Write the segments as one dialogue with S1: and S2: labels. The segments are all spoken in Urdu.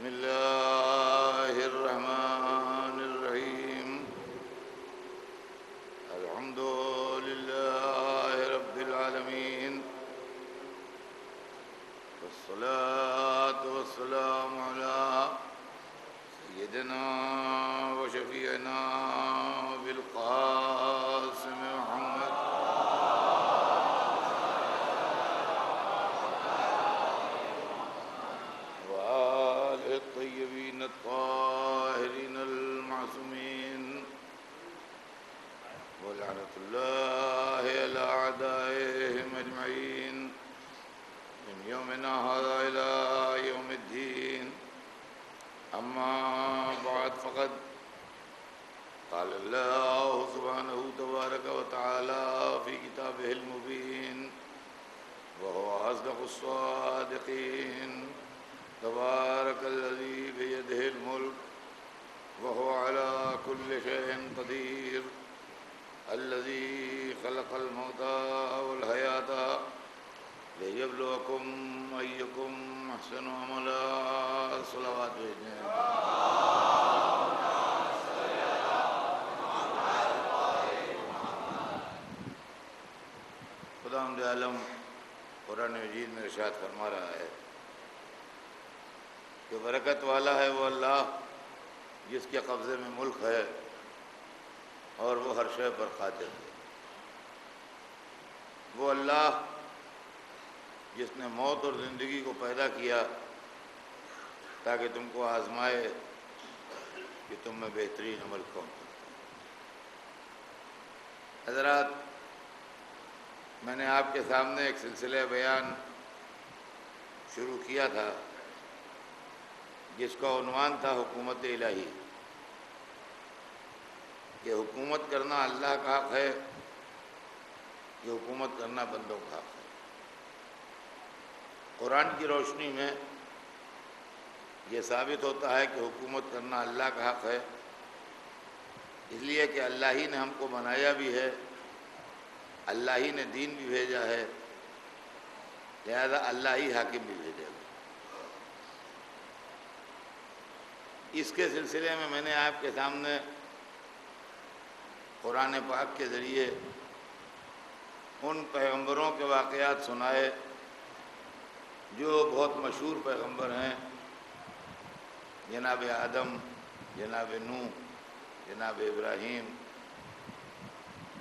S1: بسم الله الرحمن الرحيم. الحمد لله رب العالمين، والصلاة والسلام على سيدنا وشفيعنا بالقاسم محمد وآله الطيبين الطاهرين المعصومين، ولعنة الله على أعدائهم أجمعين من يومنا هذا إلى يوم الدين. أما بعد، فقد قال الله سبحانه تبارك وتعالى في كتابه المبين وهو أصدق الصادقين: تبارك الذي بيده الملك وهو على كل شيء قدير، الذي خلق الموت والحياة ليبلوكم أيكم أحسن عملا. صلوات بھیجیں. خداوند عالم قرآن مجید میں ارشاد فرما رہا ہے کہ برکت والا ہے وہ اللہ جس کے قبضے میں ملک ہے اور وہ ہر شے پر قادر ہے. وہ اللہ جس نے موت اور زندگی کو پیدا کیا تاکہ تم کو آزمائے کہ تم میں بہترین عمل کون. حضرات، میں نے آپ کے سامنے ایک سلسلہ بیان شروع کیا تھا جس کا عنوان تھا حکومت الہی، کہ حکومت کرنا اللہ کا حق ہے، کہ حکومت کرنا بندوں کا حق ہے. قرآن کی روشنی میں یہ ثابت ہوتا ہے کہ حکومت کرنا اللہ کا حق ہے، اس لیے کہ اللہ ہی نے ہم کو بنایا بھی ہے، اللہ ہی نے دین بھی بھیجا ہے، لہذا اللہ ہی حاکم بھی بھیجے گا. اس کے سلسلے میں نے آپ کے سامنے قرآن پاک کے ذریعے ان پیغمبروں کے واقعات سنائے جو بہت مشہور پیغمبر ہیں: جناب آدم، جناب نوح، جناب ابراہیم،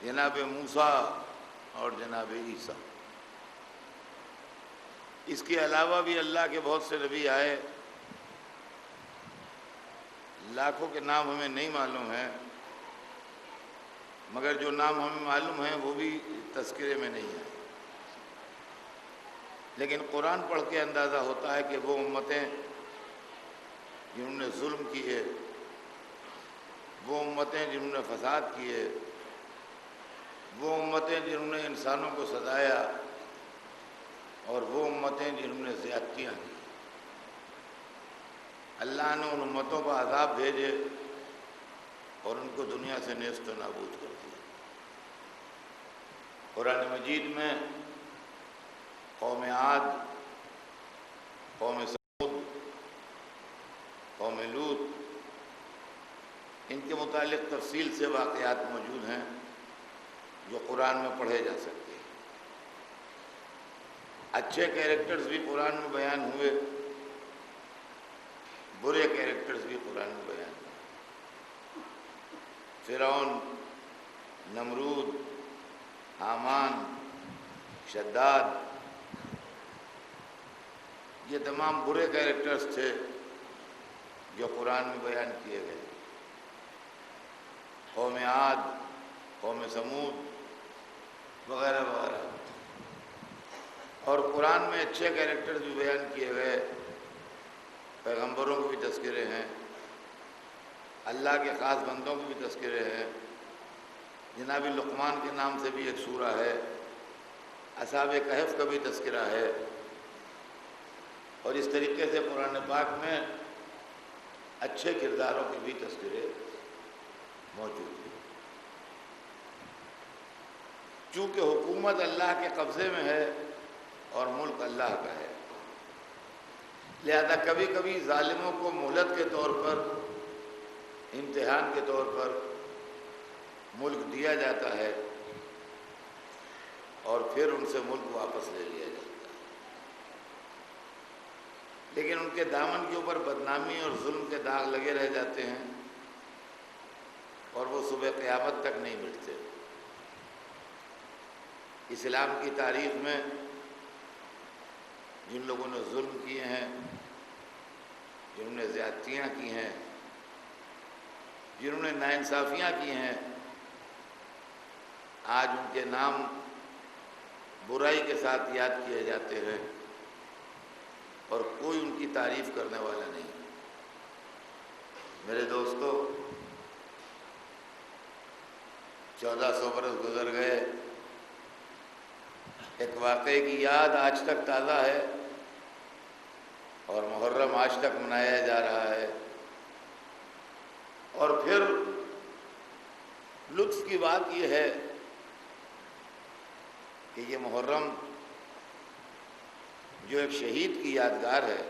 S1: جناب موسیٰ اور جناب عیسیٰ. اس کے علاوہ بھی اللہ کے بہت سے نبی آئے، لاکھوں کے نام ہمیں نہیں معلوم ہیں، مگر جو نام ہمیں معلوم ہیں وہ بھی تذکرے میں نہیں ہیں. لیکن قرآن پڑھ کے اندازہ ہوتا ہے کہ وہ امتیں جنہوں نے ظلم کیے، وہ امتیں جنہوں نے فساد کیے، وہ امتیں جنہوں نے انسانوں کو ستایا، اور وہ امتیں جنہوں نے زیادتیاں کی، اللہ نے ان امتوں پر عذاب بھیجے اور ان کو دنیا سے نیست و نابود کر دیا. قرآن مجید میں قوم عاد، قوم ثمود، قوم لوط، ان کے متعلق تفصیل سے واقعات موجود ہیں جو قرآن میں پڑھے جا سکتے ہیں. اچھے کیریکٹرز بھی قرآن میں بیان ہوئے، برے کیریکٹرز بھی قرآن میں بیان ہوئے. فرعون، نمرود، حامان، شداد، یہ تمام برے کیریکٹرز تھے جو قرآن میں بیان کیے گئے. قوم عاد، قوم ثمود وغیرہ وغیرہ. اور قرآن میں اچھے کیریکٹرز بھی بیان کیے گئے، پیغمبروں کے بھی تذکرے ہیں، اللہ کے خاص بندوں کے بھی تذکرے ہیں. جناب لقمان کے نام سے بھی ایک سورہ ہے، اصحاب کہف کا بھی تذکرہ ہے. اور اس طریقے سے قرآن پاک میں اچھے کرداروں کے بھی تذکرے موجود ہیں. چونکہ حکومت اللہ کے قبضے میں ہے اور ملک اللہ کا ہے، لہذا کبھی کبھی ظالموں کو مہلت کے طور پر، امتحان کے طور پر ملک دیا جاتا ہے اور پھر ان سے ملک واپس لے لیا جاتا ہے، لیکن ان کے دامن کے اوپر بدنامی اور ظلم کے داغ لگے رہ جاتے ہیں اور وہ صبح قیامت تک نہیں مٹتے۔ اسلام کی تاریخ میں جن لوگوں نے ظلم کیے ہیں، جنہوں نے زیادتیاں کی ہیں، جنہوں نے ناانصافیاں کی ہیں، آج ان کے نام برائی کے ساتھ یاد کیے جاتے ہیں اور کوئی ان کی تعریف کرنے والا نہیں۔ میرے دوستو، 1400 برس گزر گئے، ایک واقعے کی یاد آج تک تازہ ہے اور محرم آج تک منایا جا رہا ہے، اور پھر لطف کی بات یہ ہے کہ یہ محرم جو ایک شہید کی یادگار ہے،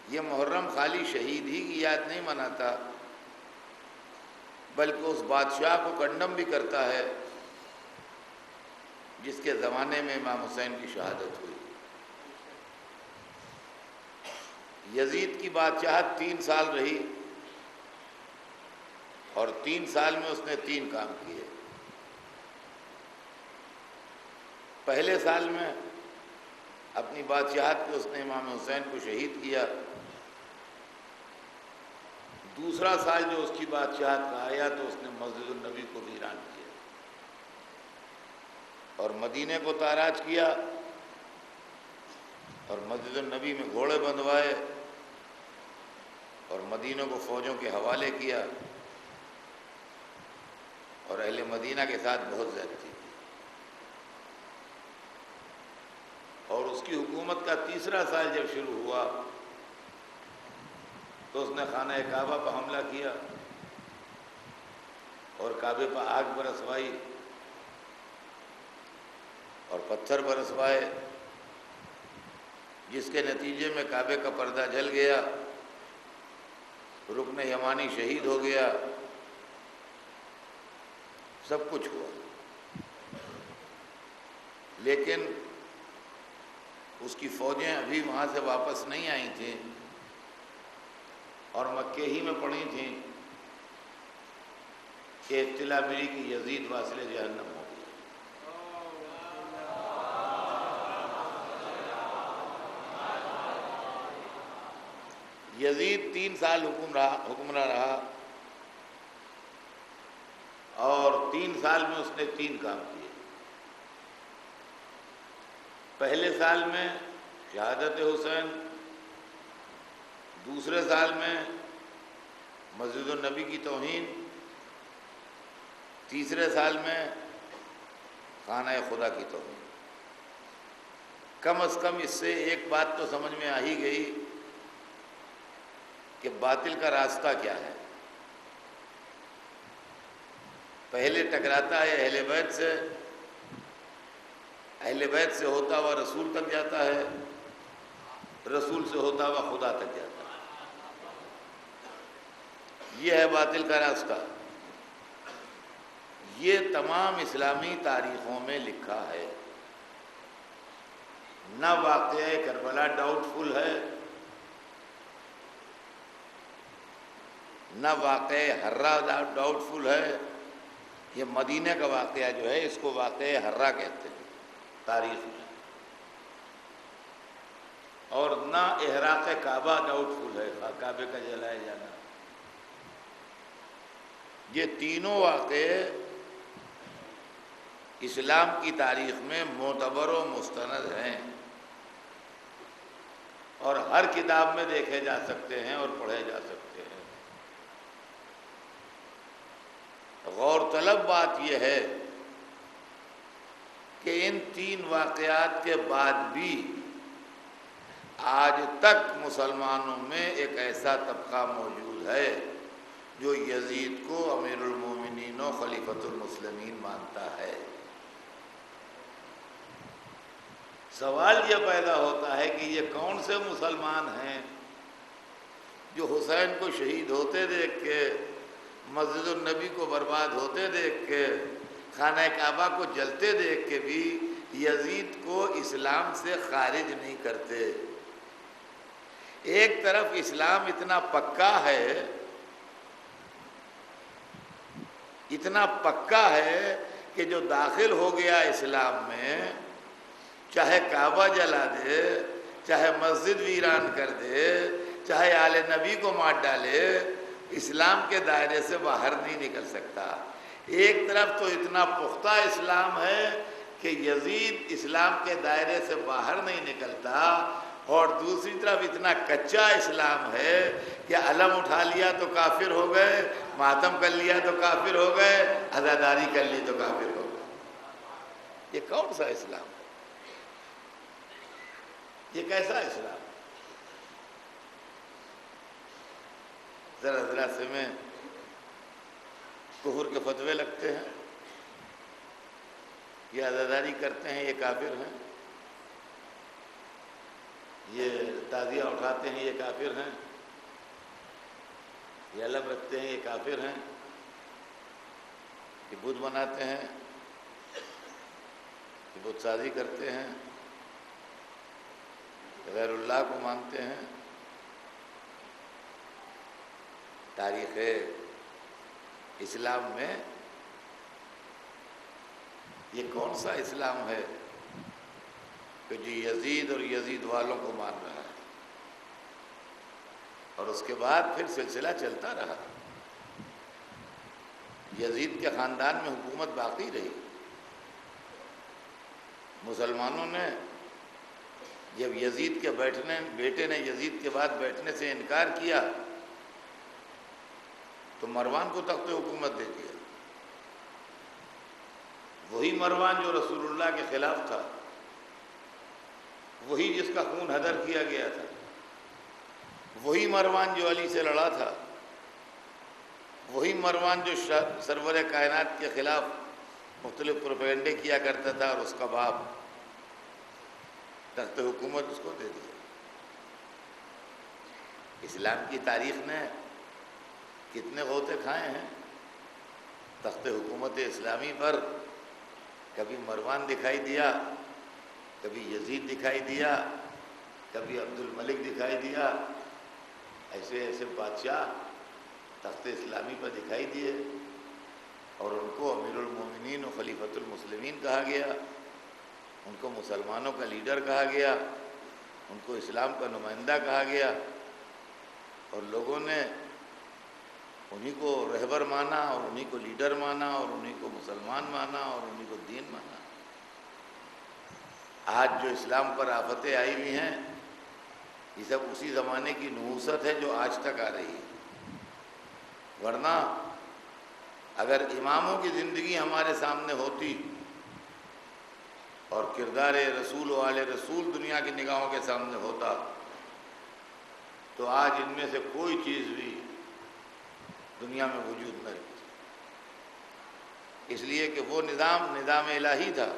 S1: یہ محرم خالی شہید ہی کی یاد نہیں مناتا بلکہ اس بادشاہ کو کنڈم بھی کرتا ہے جس کے زمانے میں امام حسین کی شہادت ہوئی۔ یزید کی بادشاہت 3 سال رہی اور 3 سال میں اس نے 3 کام کیے۔ پہلے سال میں اپنی بادشاہت پہ اس نے امام حسین کو شہید کیا۔ دوسرا سال جو اس کی بادشاہت کا آیا تو اس نے مسجد النبی کو ویران کیا اور مدینے کو تاراج کیا اور مسجد النبی میں گھوڑے بندھوائے اور مدینہ کو فوجوں کے حوالے کیا اور اہل مدینہ کے ساتھ بہت زیادتی کی۔ اور اس کی حکومت کا تیسرا سال جب شروع ہوا تو اس نے خانہ کعبہ پر حملہ کیا اور کعبے پر آگ برسوائی اور پتھر برسوائے، جس کے نتیجے میں کعبے کا پردہ جل گیا، رکن یمانی شہید ہو گیا، سب کچھ ہوا۔ لیکن اس کی فوجیں ابھی وہاں سے واپس نہیں آئی تھیں اور مکے ہی میں پڑی تھیں کہ اطلاع ملی کہ یزید واصل جہنم ہو گیا۔ یزید 3 سال حکمراں رہا اور 3 سال میں اس نے 3 کام کیے۔ پہلے سال میں شہادت حسین، دوسرے سال میں مسجد النبی کی توہین، تیسرے سال میں خانہ خدا کی توہین۔ کم از کم اس سے ایک بات تو سمجھ میں آ ہی گئی کہ باطل کا راستہ کیا ہے۔ پہلے ٹکراتا ہے اہل بیت سے، اہل بیت سے ہوتا ہوا رسول تک جاتا ہے، رسول سے ہوتا ہوا خدا تک جاتا ہے۔ یہ ہے باطل کا راستہ۔ یہ تمام اسلامی تاریخوں میں لکھا ہے۔ نہ واقعہ کربلا ڈاؤٹ فل ہے، نہ واقعہ حرہ ڈاؤٹ فل ہے۔ یہ مدینہ کا واقعہ جو ہے اس کو واقعہ حرہ کہتے ہیں تاریخ میں، اور نہ احراق کعبہ ڈاؤٹ فل ہے، کعبے کا جلائے جانا۔ یہ تینوں واقعے اسلام کی تاریخ میں معتبر و مستند ہیں اور ہر کتاب میں دیکھے جا سکتے ہیں اور پڑھے جا سکتے ہیں۔ غور طلب بات یہ ہے کہ ان 3 واقعات کے بعد بھی آج تک مسلمانوں میں ایک ایسا طبقہ موجود ہے جو یزید کو امیر المومنین و خلیفۃ المسلمین مانتا ہے۔ سوال یہ پیدا ہوتا ہے کہ یہ کون سے مسلمان ہیں جو حسین کو شہید ہوتے دیکھ کے، مسجد النبی کو برباد ہوتے دیکھ کے، خانہ کعبہ کو جلتے دیکھ کے بھی یزید کو اسلام سے خارج نہیں کرتے۔ ایک طرف اسلام اتنا پکا ہے، اتنا پکا ہے کہ جو داخل ہو گیا اسلام میں، چاہے کعبہ جلا دے، چاہے مسجد ویران کر دے، چاہے آل نبی کو مار ڈالے، اسلام کے دائرے سے باہر نہیں نکل سکتا۔ ایک طرف تو اتنا پختہ اسلام ہے کہ یزید اسلام کے دائرے سے باہر نہیں نکلتا، اور دوسری طرف اتنا کچا اسلام ہے کہ علم اٹھا لیا تو کافر ہو گئے، ماتم کر لیا تو کافر ہو گئے، عزاداری کر لی تو کافر ہو گئے۔ یہ کون سا اسلام ہے؟ یہ کیسا اسلام؟ ذرا سے میں کفر کے فتوے لگتے ہیں، یہ عزاداری کرتے ہیں، یہ کافر ہیں، یہ تعزیہ اٹھاتے ہیں، یہ کافر ہیں، یہ علم رکھتے ہیں، یہ کافر ہیں، یہ بت بناتے ہیں، یہ بت سازی کرتے ہیں، غیر اللہ کو مانتے ہیں۔ تاریخ اسلام میں یہ کون سا اسلام ہے کہ جو یزید اور یزید والوں کو مان رہا ہے؟ اور اس کے بعد پھر سلسلہ چلتا رہا، یزید کے خاندان میں حکومت باقی رہی۔ مسلمانوں نے جب یزید کے بیٹے نے یزید کے بعد بیٹھنے سے انکار کیا تو مروان کو تخت حکومت دے دیا۔ وہی مروان جو رسول اللہ کے خلاف تھا، وہی جس کا خون ہدر کیا گیا تھا، وہی مروان جو علی سے لڑا تھا، وہی مروان جو سرور کائنات کے خلاف مختلف پروپیگنڈے کیا کرتا تھا، اور اس کا باپ تخت حکومت اس کو دے دیا۔ اسلام کی تاریخ نے کتنے غوطے کھائے ہیں تخت حکومت اسلامی پر۔ کبھی مروان دکھائی دیا، کبھی یزید دکھائی دیا، کبھی عبد الملک دکھائی دیا، ایسے ایسے بادشاہ تخت اسلامی پر دکھائی دیے، اور ان کو امیر المومنین و خلیفۃ المسلمین کہا گیا، ان کو مسلمانوں کا لیڈر کہا گیا، ان کو اسلام کا نمائندہ کہا گیا، اور لوگوں نے انہی کو رہبر مانا، اور انہی کو لیڈر مانا، اور انہی کو مسلمان مانا، اور انہی کو دین مانا۔ آج جو اسلام پر آفتیں آئی ہوئی ہیں، یہ سب اسی زمانے کی نحوست ہے جو آج تک آ رہی ہے۔ ورنہ اگر اماموں کی زندگی ہمارے سامنے ہوتی اور کردار رسول و آل رسول دنیا کی نگاہوں کے سامنے ہوتا، تو آج ان میں سے کوئی چیز بھی دنیا میں وجود نہ رہتی۔ اس لیے کہ وہ نظام الہی تھا،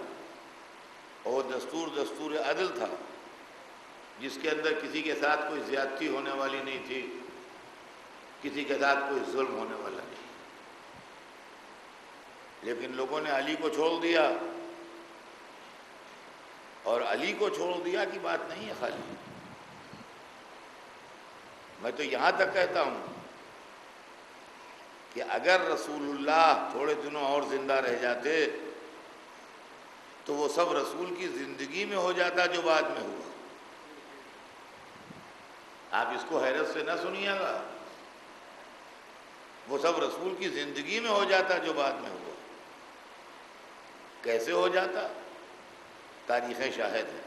S1: اور دستور عدل تھا، جس کے اندر کسی کے ساتھ کوئی زیادتی ہونے والی نہیں تھی، کسی کے ساتھ کوئی ظلم ہونے والا نہیں۔ لیکن لوگوں نے علی کو چھوڑ دیا، اور علی کو چھوڑ دیا کی بات نہیں ہے خالی۔ میں تو یہاں تک کہتا ہوں کہ اگر رسول اللہ تھوڑے دنوں اور زندہ رہ جاتے تو وہ سب رسول کی زندگی میں ہو جاتا جو بعد میں ہوا۔ آپ اس کو حیرت سے نہ سنیے گا، وہ سب رسول کی زندگی میں ہو جاتا جو بعد میں ہوا۔ کیسے ہو جاتا؟ تاریخیں شاہد ہیں،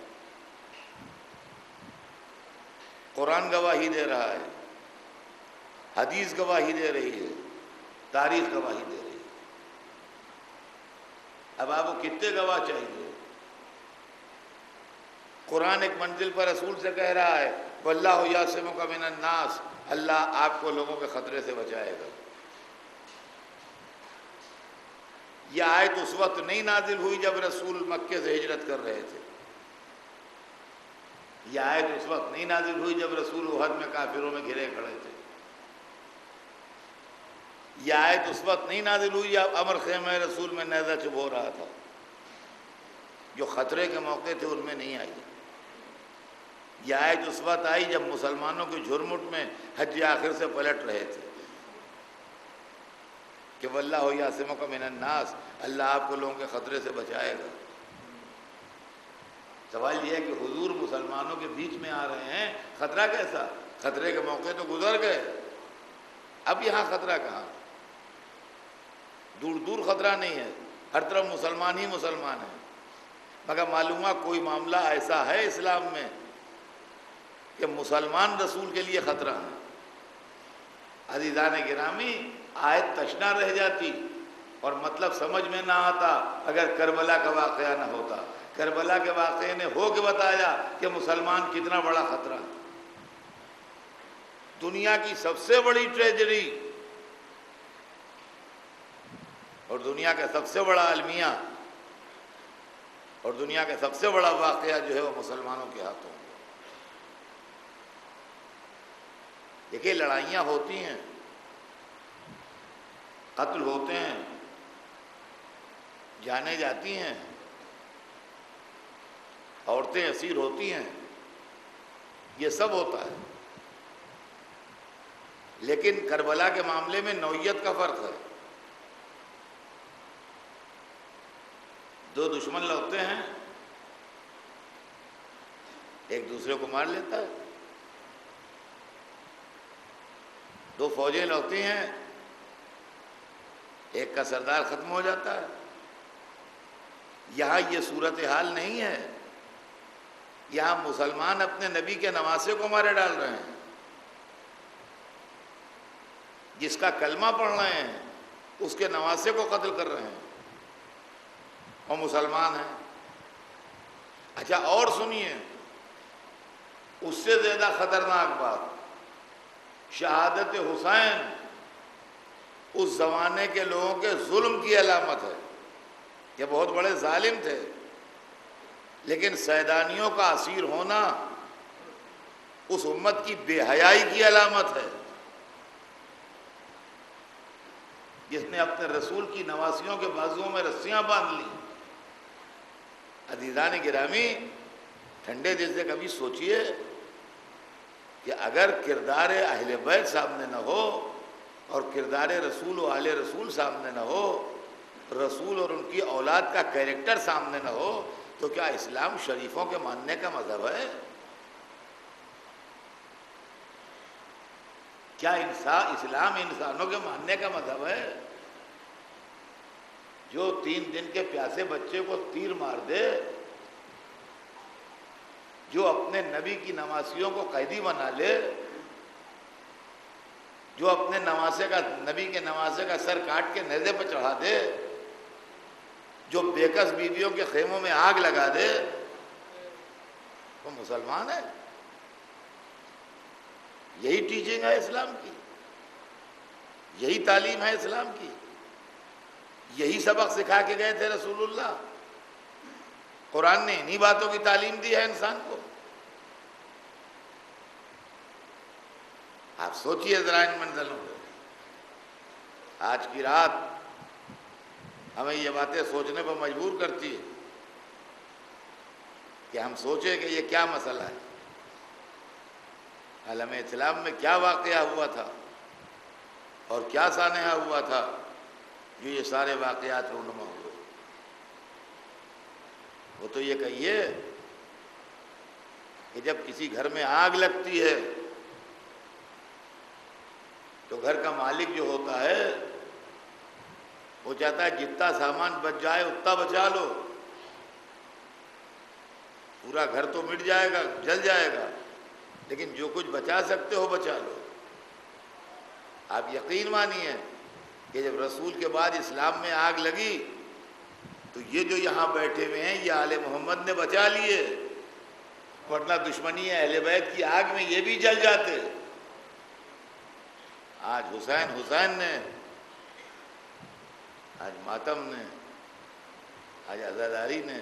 S1: قرآن گواہی دے رہا ہے، حدیث گواہی دے رہی ہے، تاریخ گواہی دے رہی ہے۔ اب آپ کو کتنے گواہ چاہیے؟ قرآن ایک منزل پر رسول سے کہہ رہا ہے واللہ یعصمک من الناس، اللہ آپ کو لوگوں کے خطرے سے بچائے گا۔ یہ آیت اس وقت نہیں نازل ہوئی جب رسول مکے سے ہجرت کر رہے تھے، یہ آیت اس وقت نہیں نازل ہوئی جب رسول احد میں کافروں میں گھرے کھڑے تھے. یہ آیت اس وقت نہیں نازل ہوئی جب امر خیمہ رسول میں نیزہ چبھو رہا تھا. جو خطرے کے موقع تھے ان میں نہیں آئی. یہ آیت اس وقت آئی جب مسلمانوں کے جھرمٹ میں حج آخر سے پلٹ رہے تھے کہ واللہ یعصمک من الناس، اللہ آپ کو لوگوں کے خطرے سے بچائے گا. سوال یہ ہے کہ حضور مسلمانوں کے بیچ میں آ رہے ہیں، خطرہ کیسا؟ خطرے کے موقع تو گزر گئے، اب یہاں خطرہ کہاں؟ دور دور خطرہ نہیں ہے، ہر طرف مسلمان ہی مسلمان ہیں. مگر معلوم ہوا کوئی معاملہ ایسا ہے اسلام میں کہ مسلمان رسول کے لیے خطرہ ہے. عزیزان گرامی، آیت تشنا رہ جاتی اور مطلب سمجھ میں نہ آتا اگر کربلا کا واقعہ نہ ہوتا. کربلا کے واقعے نے ہو کے بتایا کہ مسلمان کتنا بڑا خطرہ ہے. دنیا کی سب سے بڑی ٹریجڈی اور دنیا کا سب سے بڑا المیہ اور دنیا کا سب سے بڑا واقعہ جو ہے وہ مسلمانوں کے ہاتھوں. دیکھیے لڑائیاں ہوتی ہیں، قتل ہوتے ہیں، جانیں جاتی ہیں، عورتیں اسیر ہوتی ہیں، یہ سب ہوتا ہے. لیکن کربلا کے معاملے میں نوعیت کا فرق ہے. دو دشمن لڑتے ہیں، ایک دوسرے کو مار لیتا ہے. دو فوجیں لڑتی ہیں، ایک کا سردار ختم ہو جاتا ہے. یہاں یہ صورتحال نہیں ہے. یہاں مسلمان اپنے نبی کے نواسے کو مارے ڈال رہے ہیں، جس کا کلمہ پڑھ رہے ہیں اس کے نواسے کو قتل کر رہے ہیں، اور مسلمان ہیں. اچھا اور سنیے، اس سے زیادہ خطرناک بات، شہادت حسین اس زمانے کے لوگوں کے ظلم کی علامت ہے. یہ بہت بڑے ظالم تھے، لیکن سیدانیوں کا اسیر ہونا اس امت کی بے حیائی کی علامت ہے. جس نے اپنے رسول کی نواسیوں کے بازوؤں میں رسیاں باندھ لی. عزیزان گرامی، ٹھنڈے دل سے کبھی سوچئے کہ اگر کردار اہل بیت سامنے نہ ہو اور کردار رسول و آل رسول سامنے نہ ہو، رسول اور ان کی اولاد کا کیریکٹر سامنے نہ ہو، تو کیا اسلام شریفوں کے ماننے کا مذہب ہے؟ کیا اسلام انسانوں کے ماننے کا مذہب ہے؟ جو 3 دن کے پیاسے بچے کو تیر مار دے، جو اپنے نبی کی نواسیوں کو قیدی بنا لے، جو اپنے نبی کے نواسے کا سر کاٹ کے نیزے پہ چڑھا دے، جو بیکس بیویوں کے خیموں میں آگ لگا دے، وہ مسلمان ہے؟ یہی ٹیچنگ ہے اسلام کی، یہی تعلیم ہے اسلام کی، یہی سبق سکھا کے گئے تھے رسول اللہ. قرآن نے انہی باتوں کی تعلیم دی ہے انسان کو. آپ سوچئے ذرا ان منزلوں پہ. آج کی رات ہمیں یہ باتیں سوچنے پر مجبور کرتی ہے کہ ہم سوچیں کہ یہ کیا مسئلہ ہے، عالم اسلام میں کیا واقعہ ہوا تھا اور کیا سانحہ ہوا تھا جو یہ سارے واقعات رونما ہوئے. وہ تو یہ کہیے کہ جب کسی گھر میں آگ لگتی ہے تو گھر کا مالک جو ہوتا ہے وہ چاہتا ہے جتنا سامان بچ جائے اتنا بچا لو. پورا گھر تو مٹ جائے گا، جل جائے گا، لیکن جو کچھ بچا سکتے ہو بچا لو. آپ یقین مانیے کہ جب رسول کے بعد اسلام میں آگ لگی تو یہ جو یہاں بیٹھے ہوئے ہیں یہ آل محمد نے بچا لیے، ورنہ دشمنی اہل بیت کی آگ میں یہ بھی جل جاتے. آج حسین نے، آج ماتم نے، آج عزاداری نے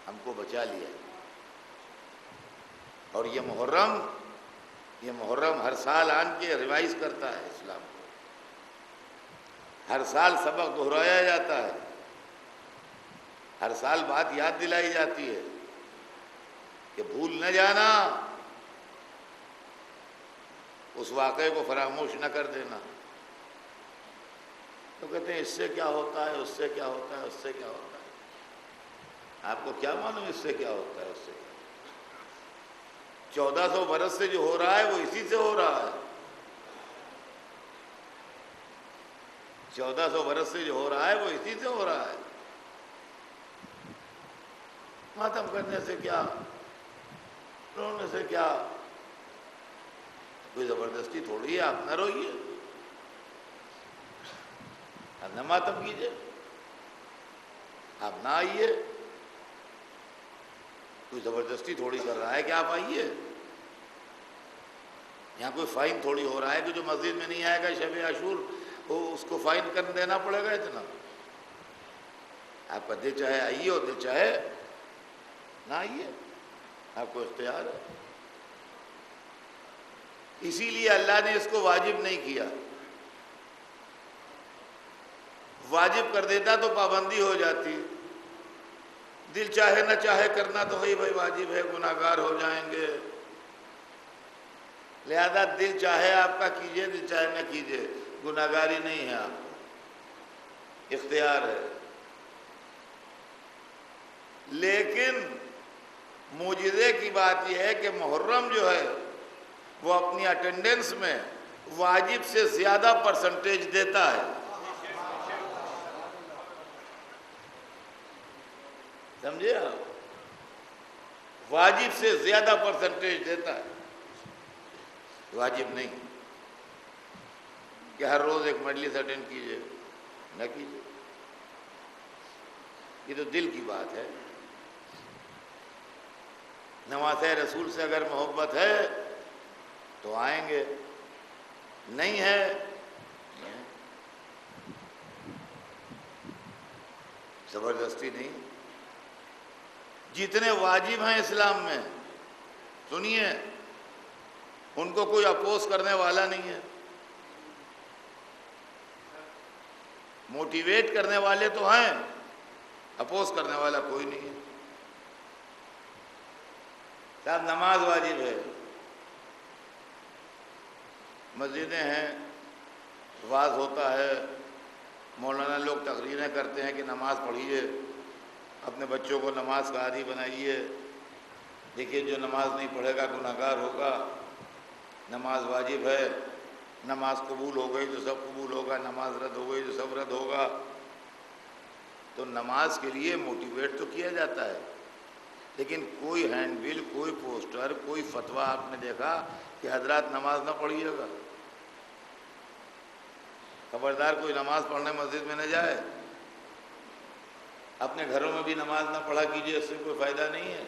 S1: ہم کو بچا لیا. اور یہ محرم ہر سال آن کے ریوائز کرتا ہے اسلام کو، ہر سال سبق دہرایا جاتا ہے، ہر سال بات یاد دلائی جاتی ہے کہ بھول نہ جانا، اس واقعے کو فراموش نہ کر دینا۔ تو کہتے ہیں اس سے کیا ہوتا ہے، اس سے کیا ہوتا ہے، اس سے کیا ہوتا ہے۔ آپ کو کیا معلوم اس سے کیا ہوتا ہے، اس سے کیا؟ 1400 برس سے جو ہو رہا ہے وہ اسی سے ہو رہا ہے، 1400 برس سے جو ہو رہا ہے وہ اسی سے ہو رہا ہے۔ ماتم کرنے سے کیا، رونے سے کیا، کوئی زبردستی تھوڑی ہے، آپ نہ روئیے، آپ نہ ماتم کیجئے، آپ نہ آئیے، کوئی زبردستی تھوڑی کر رہا ہے کہ آپ آئیے، یہاں کوئی فائن تھوڑی ہو رہا ہے کہ جو مسجد میں نہیں آئے گا شب عاشور وہ اس کو فائن کر دینا پڑے گا اتنا۔ آپ کا دل چاہے آئیے اور دل چاہے نہ آئیے، آپ کو اختیار ہے۔ اسی لیے اللہ نے اس کو واجب نہیں کیا، واجب کر دیتا تو پابندی ہو جاتی، دل چاہے نہ چاہے کرنا تو وہی بھائی واجب ہے، گناہگار ہو جائیں گے، لہذا دل چاہے آپ کا کیجئے، دل چاہے نہ کیجئے، گناہگاری نہیں ہے، آپ کو اختیار ہے۔ لیکن معجزے کی بات یہ ہے کہ محرم جو ہے وہ اپنی اٹینڈنس میں واجب سے زیادہ پرسنٹیج دیتا ہے، سمجھے آپ؟ واجب سے زیادہ پرسنٹیج دیتا ہے، واجب نہیں کہ ہر روز ایک مجلس اٹینڈ کیجئے، نہ کیجئے، یہ تو دل کی بات ہے۔ نواز رسول سے اگر محبت ہے تو آئیں گے، نہیں ہے زبردستی نہیں۔ جتنے واجب ہیں اسلام میں سنیے، ان کو کوئی اپوز کرنے والا نہیں ہے، موٹیویٹ کرنے والے تو ہیں، اپوز کرنے والا کوئی نہیں ہے۔ صاحب نماز واجب ہے، مسجدیں ہیں، واز ہوتا ہے، مولانا لوگ تقریریں کرتے ہیں کہ نماز پڑھیے، اپنے بچوں کو نماز کا عادی بنائیے، دیکھیے جو نماز نہیں پڑھے گا گناہگار ہوگا، نماز واجب ہے، نماز قبول ہو گئی تو سب قبول ہوگا، نماز رد ہو گئی تو سب رد ہوگا۔ تو نماز کے لیے موٹیویٹ تو کیا جاتا ہے، لیکن کوئی ہینڈ بل، کوئی پوسٹر، کوئی فتویٰ آپ نے دیکھا کہ حضرات نماز نہ پڑھیے گا؟ خبردار کوئی نماز پڑھنے مسجد میں نہ جائے، اپنے گھروں میں بھی نماز نہ پڑھا کیجئے، اس سے کوئی فائدہ نہیں ہے۔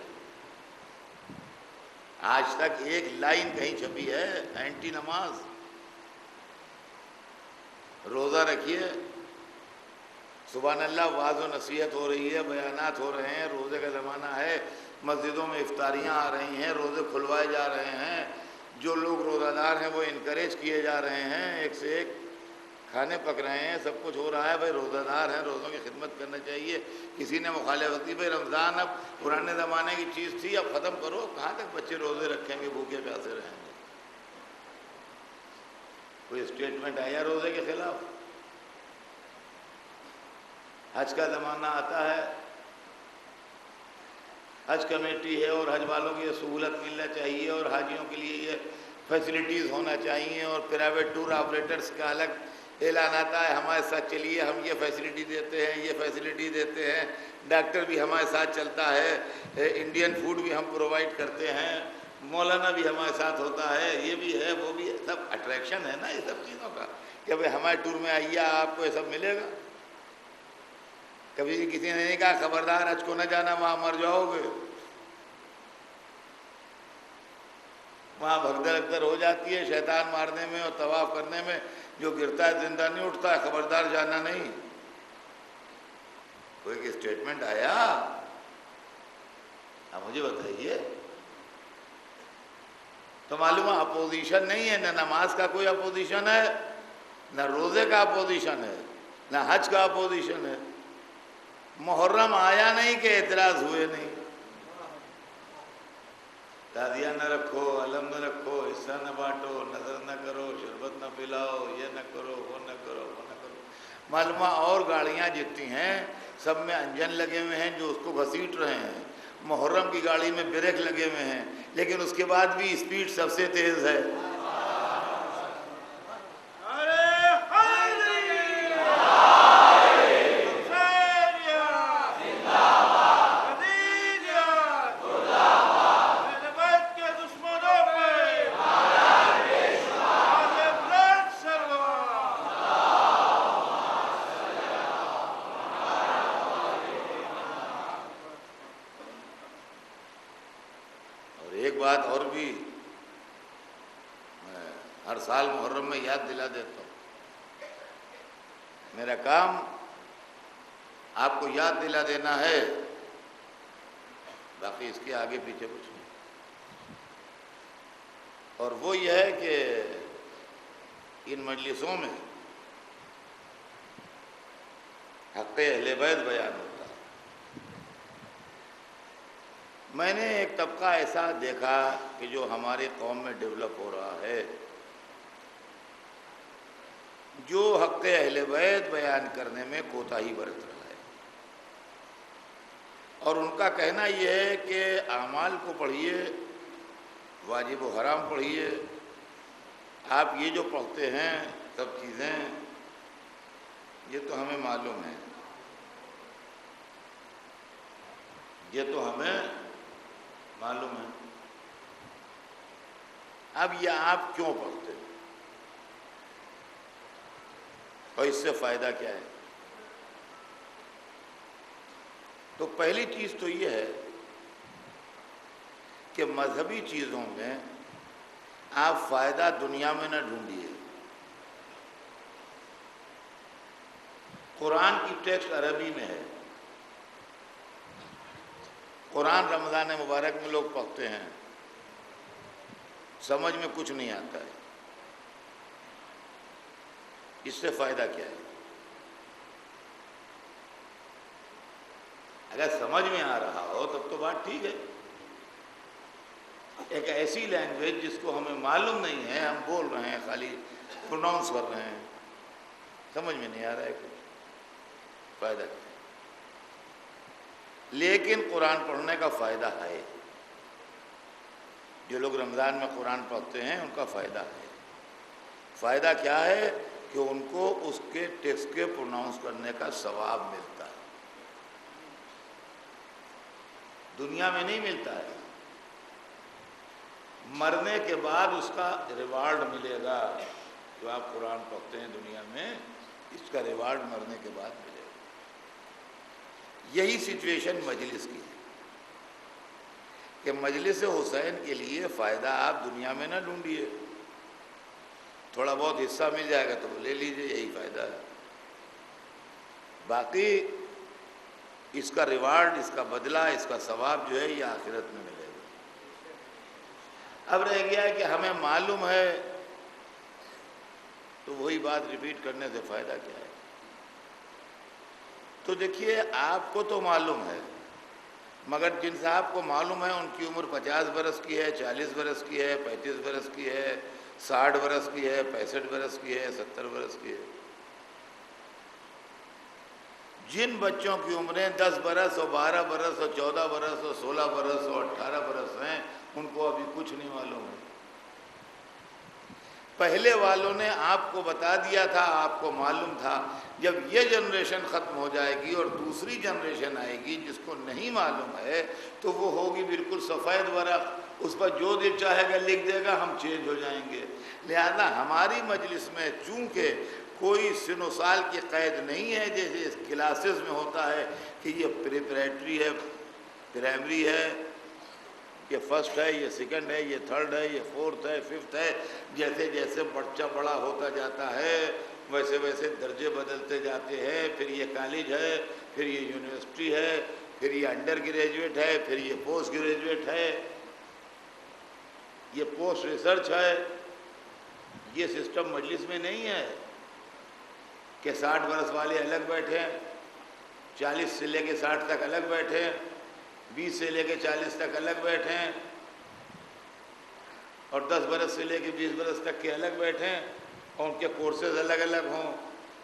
S1: آج تک ایک لائن کہیں چھپی ہے اینٹی نماز؟ روزہ رکھیے، سبحان اللہ، واعظ و نصیحت ہو رہی ہے، بیانات ہو رہے ہیں، روزے کا زمانہ ہے، مسجدوں میں افطاریاں آ رہی ہیں، روزے کھلوائے جا رہے ہیں، جو لوگ روزہ دار ہیں وہ انکریج کیے جا رہے ہیں، ایک سے ایک کھانے پک رہے ہیں، سب کچھ ہو رہا ہے، بھائی روزہ دار ہیں، روزوں کی خدمت کرنا چاہیے۔ کسی نے مخالفت کی، بھائی رمضان اب پرانے زمانے کی چیز تھی، اب ختم کرو، کہاں تک بچے روزے رکھیں گے، بھوکے پیاسے رہیں گے؟ کوئی اسٹیٹمنٹ آیا روزے کے خلاف؟ حج کا زمانہ آتا ہے، حج کمیٹی ہے اور حج والوں کی یہ سہولت ملنا چاہیے اور حاجیوں کے لیے یہ فیسلٹیز ہونا چاہیے، اور پرائیویٹ ٹور آپریٹرز کا الگ اعلان آتا ہے، ہمارے ساتھ چلیے، ہم یہ فیسلٹی دیتے ہیں، یہ فیسلٹی دیتے ہیں، ڈاکٹر بھی ہمارے ساتھ چلتا ہے، انڈین فوڈ بھی ہم پرووائڈ کرتے ہیں، مولانا بھی ہمارے ساتھ ہوتا ہے، یہ بھی ہے، وہ بھی ہے، سب اٹریکشن ہے نا یہ سب چیزوں کا، کہ بھائی ہمارے ٹور میں آئیے، آپ کو یہ سب ملے گا۔ کبھی کسی نے نہیں کہا خبردار حج کو نہ جانا، وہاں مر جاؤ گے، وہاں بھگدڑ اکثر ہو جاتی ہے، شیطان مارنے میں اور طواف کرنے میں جو گرتا ہے زندہ نہیں اٹھتا ہے، خبردار جانا نہیں۔ کوئی اسٹیٹمنٹ آیا؟ اب مجھے بتائیے، تو معلوم ہے اپوزیشن نہیں ہے، نہ نماز کا کوئی اپوزیشن ہے، نہ روزے کا اپوزیشن ہے، نہ حج کا اپوزیشن ہے۔ محرم آیا نہیں کہ اعتراض ہوئے نہیں۔ تعزیہ نہ رکھو، علم نہ رکھو، حصہ نہ بانٹو، نظر نہ کرو، شربت نہ پلاؤ، یہ نہ کرو، وہ نہ کرو، وہ نہ کرو۔ معلومہ اور گاڑیاں جتنی ہیں سب میں انجن لگے ہوئے ہیں جو اس کو گھسیٹ رہے ہیں۔ محرم کی گاڑی میں بریک لگے ہوئے ہیں، لیکن اس کے بعد بھی اسپیڈ سب سے تیز ہے۔ بات اور بھی میں ہر سال محرم میں یاد دلا دیتا ہوں۔ میرا کام آپ کو یاد دلا دینا ہے، باقی اس کے آگے پیچھے کچھ نہیں۔ اور وہ یہ ہے کہ ان مجلسوں میں حق اہل بیت بیان ہوتا ہے۔ میں نے ایک طبقہ ایسا دیکھا کہ جو ہماری قوم میں ڈیولپ ہو رہا ہے، جو حق اہل بیت بیان کرنے میں کوتاہی برت رہا ہے، اور ان کا کہنا یہ ہے کہ اعمال کو پڑھیے، واجب و حرام پڑھیے، آپ یہ جو پڑھتے ہیں سب چیزیں یہ تو ہمیں معلوم ہے، یہ تو ہمیں معلوم ہے، اب یہ آپ کیوں پڑھتے ہیں اور اس سے فائدہ کیا ہے؟ تو پہلی چیز تو یہ ہے کہ مذہبی چیزوں میں آپ فائدہ دنیا میں نہ ڈھونڈیے۔ قرآن کی ٹیکسٹ عربی میں ہے، قرآن رمضان مبارک میں لوگ پڑھتے ہیں، سمجھ میں کچھ نہیں آتا ہے، اس سے فائدہ کیا ہے؟ اگر سمجھ میں آ رہا ہو تب تو بات ٹھیک ہے۔ ایک ایسی لینگویج جس کو ہمیں معلوم نہیں ہے، ہم بول رہے ہیں، خالی پروناؤنس کر رہے ہیں، سمجھ میں نہیں آ رہا ہے کچھ، فائدہ کیا ہے؟ لیکن قرآن پڑھنے کا فائدہ ہے، جو لوگ رمضان میں قرآن پڑھتے ہیں ان کا فائدہ ہے۔ فائدہ کیا ہے؟ کہ ان کو اس کے ٹیکسٹ کے پروناؤنس کرنے کا ثواب ملتا ہے، دنیا میں نہیں ملتا ہے، مرنے کے بعد اس کا ریوارڈ ملے گا۔ جو آپ قرآن پڑھتے ہیں دنیا میں، اس کا ریوارڈ مرنے کے بعد ملے گا۔ یہی سچویشن مجلس کی ہے کہ مجلس حسین کے لیے فائدہ آپ دنیا میں نہ ڈھونڈیے، تھوڑا بہت حصہ مل جائے گا تو وہ لے لیجئے، یہی فائدہ ہے، باقی اس کا ریوارڈ، اس کا بدلہ، اس کا ثواب جو ہے یہ آخرت میں ملے گا۔ اب رہ گیا ہے کہ ہمیں معلوم ہے، تو وہی بات ریپیٹ کرنے سے فائدہ کیا ہے؟ تو دیکھیے آپ کو تو معلوم ہے، مگر جن صاحب کو معلوم ہے ان کی عمر 50 برس کی ہے، 40 برس کی ہے، 35 برس کی ہے، 60 برس کی ہے، 65 برس کی ہے، 70 برس کی ہے۔ جن بچوں کی عمریں 10 برس اور 12 برس اور 14 برس اور 16 برس اور 18 برس ہیں، ان کو ابھی کچھ نہیں معلوم ہے۔ پہلے والوں نے آپ کو بتا دیا تھا، آپ کو معلوم تھا۔ جب یہ جنریشن ختم ہو جائے گی اور دوسری جنریشن آئے گی جس کو نہیں معلوم ہے، تو وہ ہوگی بالکل سفید ورق، اس پر جو دل چاہے گا لکھ دے گا، ہم چینج ہو جائیں گے۔ لہذا ہماری مجلس میں چونکہ کوئی سن و سال کی قید نہیں ہے، جیسے کلاسز میں ہوتا ہے کہ یہ پریپریٹری ہے، پرائمری ہے، یہ فرسٹ ہے، یہ سیکنڈ ہے، یہ تھرڈ ہے، یہ فورتھ ہے، ففتھ ہے۔ جیسے جیسے بچہ بڑا ہوتا جاتا ہے ویسے ویسے درجے بدلتے جاتے ہیں، پھر یہ کالج ہے، پھر یہ یونیورسٹی ہے، پھر یہ انڈر گریجویٹ ہے، پھر یہ پوسٹ گریجویٹ ہے۔ یہ پوسٹ ریسرچ ہے. یہ سسٹم مجلس میں نہیں ہے کہ 60 برس والے الگ بیٹھے، 40 سے لے کے 60 تک الگ بیٹھے، 20 سے لے کے 40 تک الگ بیٹھے، اور 10 برس سے لے کے 20 برس تک کے الگ بیٹھے، اور ان کے کورسز الگ الگ ہوں.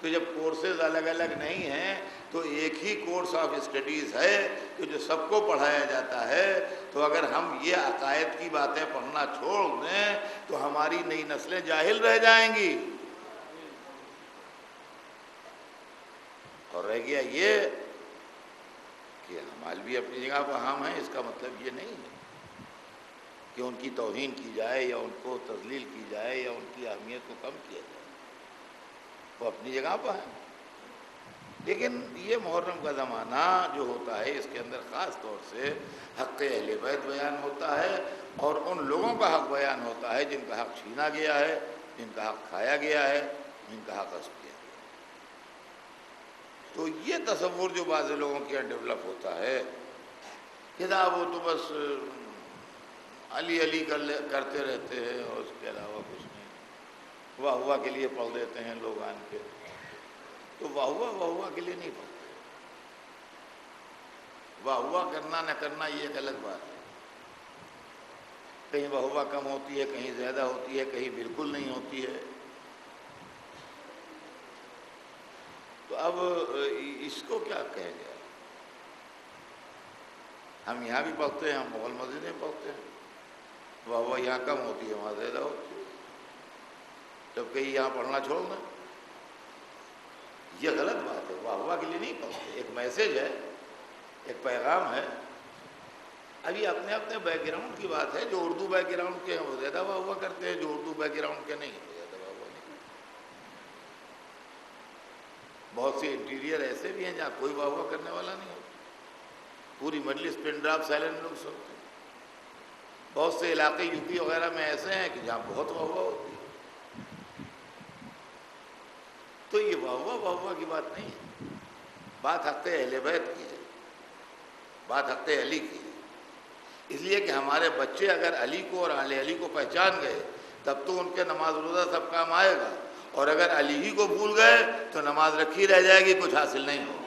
S1: تو جب کورسز الگ الگ نہیں ہیں تو ایک ہی کورس آف اسٹڈیز ہے کہ جو سب کو پڑھایا جاتا ہے. تو اگر ہم یہ عقائد کی باتیں پڑھنا چھوڑ دیں تو ہماری نئی نسلیں جاہل رہ جائیں گی. اور رہ گیا یہ کہ مولوی اپنی جگہ پر اہم ہیں، اس کا مطلب یہ نہیں ہے کہ ان کی توہین کی جائے یا ان کو تذلیل کی جائے یا ان کی اہمیت کو کم کیا جائے. وہ اپنی جگہ پر ہیں. لیکن یہ محرم کا زمانہ جو ہوتا ہے اس کے اندر خاص طور سے حق اہل بیت بیان ہوتا ہے، اور ان لوگوں کا حق بیان ہوتا ہے جن کا حق چھینا گیا ہے، جن کا حق کھایا گیا ہے، جن کا حق غصب کیا گیا. تو یہ تصور جو بعض لوگوں کے یہاں ڈیولپ ہوتا ہے کہ وہ تو بس علی علی کرتے رہتے ہیں اور اس کے علاوہ کچھ نہیں، واہ ہوا کے لیے پڑھ دیتے ہیں لوگ آن کے. تو واہ ہوا کے لیے نہیں پڑھتے. واہ ہوا کرنا نہ کرنا یہ ایک الگ بات ہے. کہیں واہ ہوا کم ہوتی ہے، کہیں زیادہ ہوتی ہے، کہیں بالکل نہیں ہوتی ہے. تو اب اس کو کیا کہیں گے؟ ہم یہاں بھی پڑھتے ہیں، ہم مغل مسجد میں پڑھتے ہیں. واہ ہوا یہاں کم ہوتی ہے، وہاں زیادہ ہوتی ہے. جب کہیں یہاں پڑھنا چھوڑ دیں، یہ غلط بات ہے. واہ ہوا کے لیے نہیں پڑھتے. ایک میسج ہے، ایک پیغام ہے. ابھی اپنے اپنے بیک گراؤنڈ کی بات ہے. جو اردو بیک گراؤنڈ کے ہیں وہ زیادہ واہ ہوا کرتے ہیں، جو اردو بیک گراؤنڈ کے نہیں ہیں وہ زیادہ واہ ہوا نہیں کرتے. بہت سے انٹیریئر ایسے بھی ہیں جہاں کوئی واہ ہوا کرنے والا نہیں ہوتا، پوری مجلس پن ڈراپ سائلنٹ لوگ سنتے ہیں. بہت سے علاقے یو پی وغیرہ میں ایسے ہیں کہ جہاں بہت واہ ہوا ہوتی ہے. تو یہ واہ ہوا کی بات نہیں ہے. بات حق اہل بیت کی ہے، بات حق علی کی ہے. اس لیے کہ ہمارے بچے اگر علی کو اور اہل علی کو پہچان گئے تب تو ان کے نماز روزہ سب کام آئے گا، اور اگر علی ہی کو بھول گئے تو نماز رکھی رہ جائے گی، کچھ حاصل نہیں ہوگا.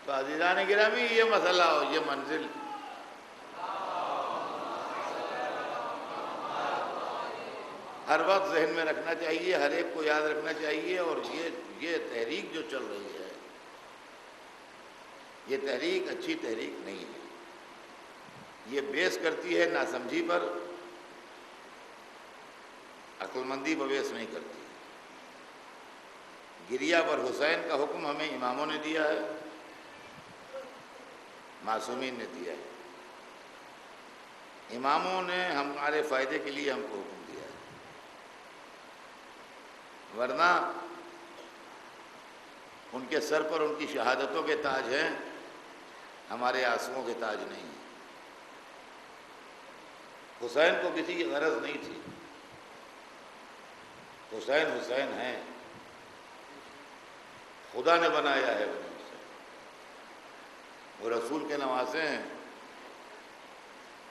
S1: تو عزیزان گرامی، یہ مسئلہ ہو، یہ منزل ہر وقت ذہن میں رکھنا چاہیے، ہر ایک کو یاد رکھنا چاہیے. اور یہ تحریک جو چل رہی ہے، یہ تحریک اچھی تحریک نہیں ہے. یہ بیس کرتی ہے ناسمجھی پر، عقل مندی پر بیس نہیں کرتی. گریہ پر حسین کا حکم ہمیں اماموں نے دیا ہے، معصومین نے دیا ہے. اماموں نے ہمارے فائدے کے لیے ہم کو حکم دیا ہے، ورنہ ان کے سر پر ان کی شہادتوں کے تاج ہیں، ہمارے آنسوؤں کے تاج نہیں ہیں. حسین کو کسی کی غرض نہیں تھی. حسین حسین ہیں، خدا نے بنایا ہے انہیں. وہ رسول کے نواسے ہیں،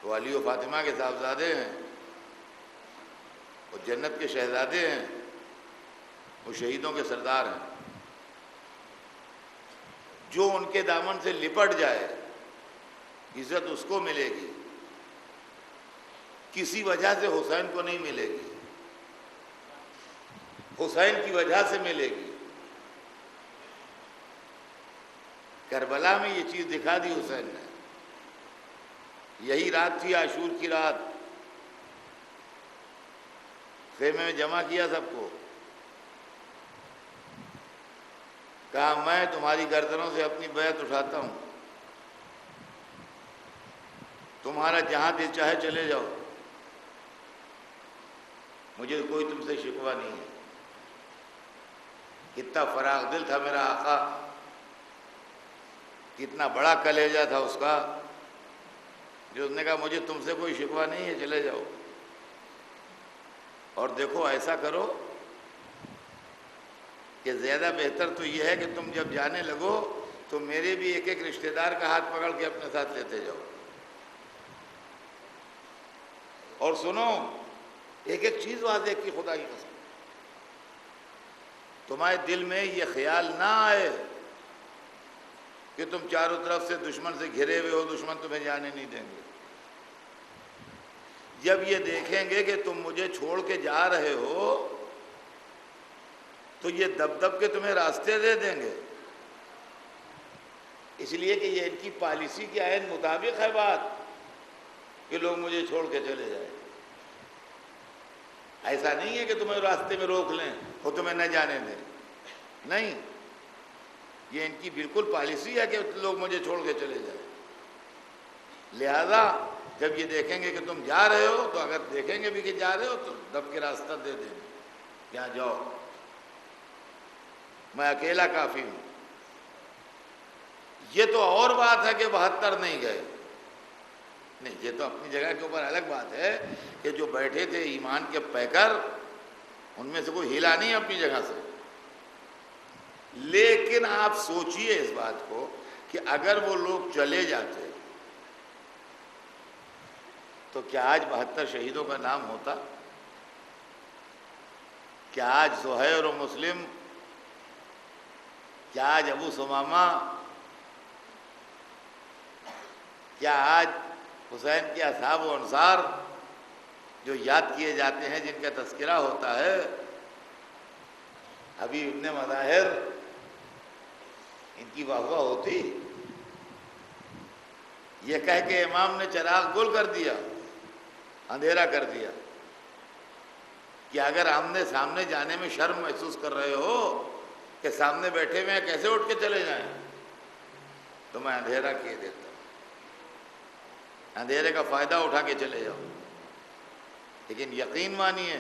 S1: وہ علی و فاطمہ کے صاحبزادے ہیں، وہ جنت کے شہزادے ہیں، وہ شہیدوں کے سردار ہیں. جو ان کے دامن سے لپٹ جائے عزت اس کو ملے گی، کسی وجہ سے حسین کو نہیں ملے گی، حسین کی وجہ سے ملے گی. کربلا میں یہ چیز دکھا دی حسین نے. یہی رات تھی، عاشور کی رات. خیمے میں جمع کیا سب کو، کہا میں تمہاری گردنوں سے اپنی بیعت اٹھاتا ہوں، تمہارا جہاں دل چاہے چلے جاؤ، مجھے کوئی تم سے شکوہ نہیں ہے. کتنا فراغ دل تھا میرا آقا کتنا بڑا کلیجہ تھا اس کا، جو اس نے کہا مجھے تم سے کوئی شکوہ نہیں ہے، چلے جاؤ۔ اور دیکھو ایسا کرو کہ زیادہ بہتر تو یہ ہے کہ تم جب جانے لگو تو میرے بھی ایک ایک رشتہ دار کا ہاتھ پکڑ کے اپنے ساتھ لیتے جاؤ۔ اور سنو، ایک ایک چیز واضح کی، خدا کی قسم، تمہارے دل میں یہ خیال نہ آئے کہ تم چاروں طرف سے دشمن سے گھرے ہوئے ہو، دشمن تمہیں جانے نہیں دیں گے۔ جب یہ دیکھیں گے کہ تم مجھے چھوڑ کے جا رہے ہو تو یہ دب دب کے تمہیں راستے دے دیں گے، اس لیے کہ یہ ان کی پالیسی کے عین مطابق ہے بات کہ لوگ مجھے چھوڑ کے چلے جائیں۔ ایسا نہیں ہے کہ تمہیں راستے میں روک لیں اور تمہیں نہ جانے دیں، نہیں، یہ ان کی بالکل پالیسی ہے کہ لوگ مجھے چھوڑ کے چلے جائیں۔ لہذا جب یہ دیکھیں گے کہ تم جا رہے ہو، تو اگر دیکھیں گے بھی کہ جا رہے ہو تو دب کے راستہ دے دیں گے، یہاں جاؤ، میں اکیلا کافی ہوں۔ یہ تو اور بات ہے کہ 72 نہیں گئے، نہیں، یہ تو اپنی جگہ کے اوپر الگ بات ہے کہ جو بیٹھے تھے ایمان کے پیکر، ان میں سے کوئی ہلا نہیں اپنی جگہ سے۔ لیکن آپ سوچئے اس بات کو کہ اگر وہ لوگ چلے جاتے تو کیا آج 72 شہیدوں کا نام ہوتا؟ کیا آج زہیر و مسلم، کیا آج ابو ثمامہ، کیا آج حسین کے اصحاب و انصار جو یاد کیے جاتے ہیں، جن کا تذکرہ ہوتا ہے، حبیب ابن مظاہر، ان کی واہ واہ ہوتی؟ یہ کہہ کہ امام نے چراغ گل کر دیا، اندھیرا کر دیا، کہ اگر آمنے سامنے جانے میں شرم محسوس کر رہے ہو کہ سامنے بیٹھے ہوئے ہیں کیسے اٹھ کے چلے جائیں، تو میں اندھیرا کیے دیتا ہوں، اندھیرے کا فائدہ اٹھا کے چلے جاؤ۔ لیکن یقین مانیے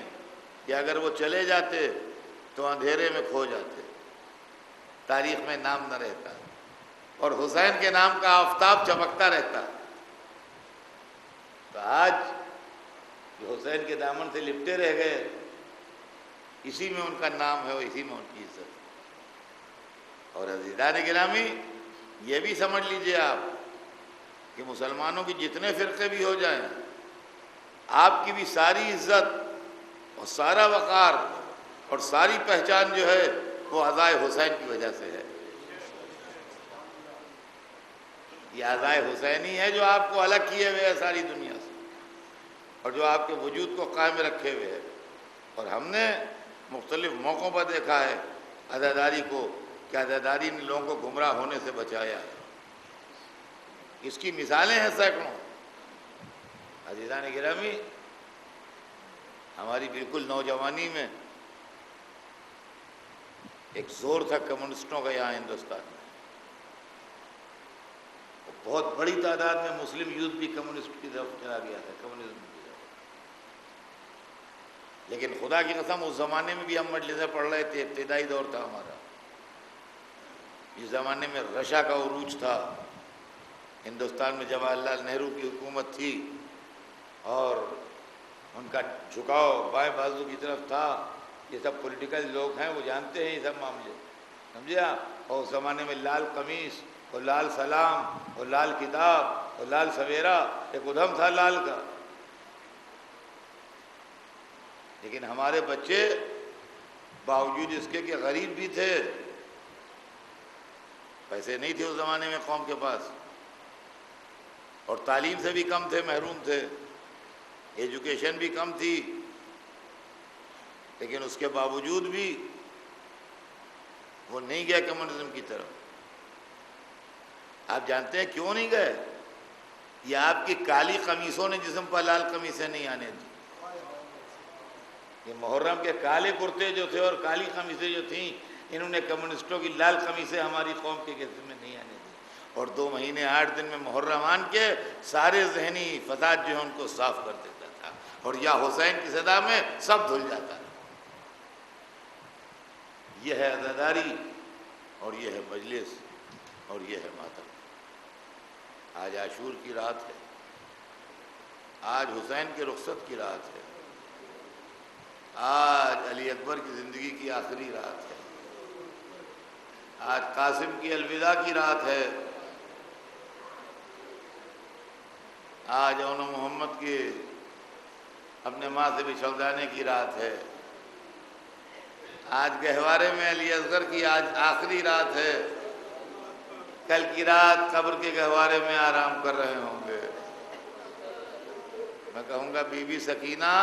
S1: کہ اگر وہ چلے جاتے تو اندھیرے میں کھو جاتے، تاریخ میں نام نہ رہتا، اور حسین کے نام کا آفتاب چمکتا رہتا۔ تو آج جو حسین کے دامن سے لپٹے رہ گئے، اسی میں ان کا نام ہے اور اسی میں ان کی عزت۔ اور عزیزان گرامی، یہ بھی سمجھ لیجئے آپ کہ مسلمانوں کی جتنے فرقے بھی ہو جائیں، آپ کی بھی ساری عزت اور سارا وقار اور ساری پہچان جو ہے وہ عزائے حسین کی وجہ سے ہے۔ یہ عزائے حسینی ہے جو آپ کو الگ کیے ہوئے ہے ساری دنیا سے، اور جو آپ کے وجود کو قائم رکھے ہوئے ہے۔ اور ہم نے مختلف موقعوں پر دیکھا ہے عزاداری کو، کہ عزاداری نے لوگوں کو گمراہ ہونے سے بچایا۔ اس کی مثالیں ہیں سینکڑوں۔ عزیزان گرامی، ہماری بالکل نوجوانی میں ایک زور تھا کمیونسٹوں کا یہاں ہندوستان میں، بہت بڑی تعداد میں مسلم یوتھ بھی کمیونسٹ کی طرف چلا گیا تھا، کمیونزم کی طرف۔ لیکن خدا کی قسم اس زمانے میں بھی ہم مجلسیں پڑھ رہے تھے، ابتدائی دور تھا ہمارا، اس زمانے میں رشا کا عروج تھا، ہندوستان میں جواہر لال نہرو کی حکومت تھی اور ان کا جھکاؤ بائیں بازو کی طرف تھا۔ یہ سب پولیٹیکل لوگ ہیں، وہ جانتے ہیں یہ سب معاملے، سمجھے آپ؟ اور اس زمانے میں لال قمیص اور لال سلام اور لال کتاب اور لال سویرا ایک ادھم تھا لال کا۔ لیکن ہمارے بچے باوجود اس کے کہ غریب بھی تھے، پیسے نہیں تھے اس زمانے میں قوم کے پاس، اور تعلیم سے بھی کم تھے، محروم تھے، ایجوکیشن بھی کم تھی، لیکن اس کے باوجود بھی وہ نہیں گئے کمیونزم کی طرف۔ آپ جانتے ہیں کیوں نہیں گئے؟ یہ آپ کی کالی قمیصوں نے جسم پر لال قمیصیں نہیں آنے دی۔ یہ محرم کے کالے کرتے جو تھے اور کالی قمیصیں جو تھیں، انہوں نے کمیونسٹوں کی لال قمیصیں ہماری قوم کے جسم میں نہیں آنے دی، اور 2 مہینے 8 دن میں محرم آن کے سارے ذہنی فساد جو ہے ان کو صاف کر دیتا تھا، اور یا حسین کی صدا میں سب دھل جاتا ہے۔ یہ ہے عزاداری، اور یہ ہے مجلس، اور یہ ہے ماتم۔ آج عاشور کی رات ہے، آج حسین کے رخصت کی رات ہے، آج علی اکبر کی زندگی کی آخری رات ہے، آج قاسم کی الوداع کی رات ہے، آج اون محمد کی اپنے ماں سے بچھڑ جانے کی رات ہے، آج گہوارے میں علی اصغر کی آج آخری رات ہے، کل کی رات قبر کے گہوارے میں آرام کر رہے ہوں گے۔ میں کہوں گا بی بی سکینہ،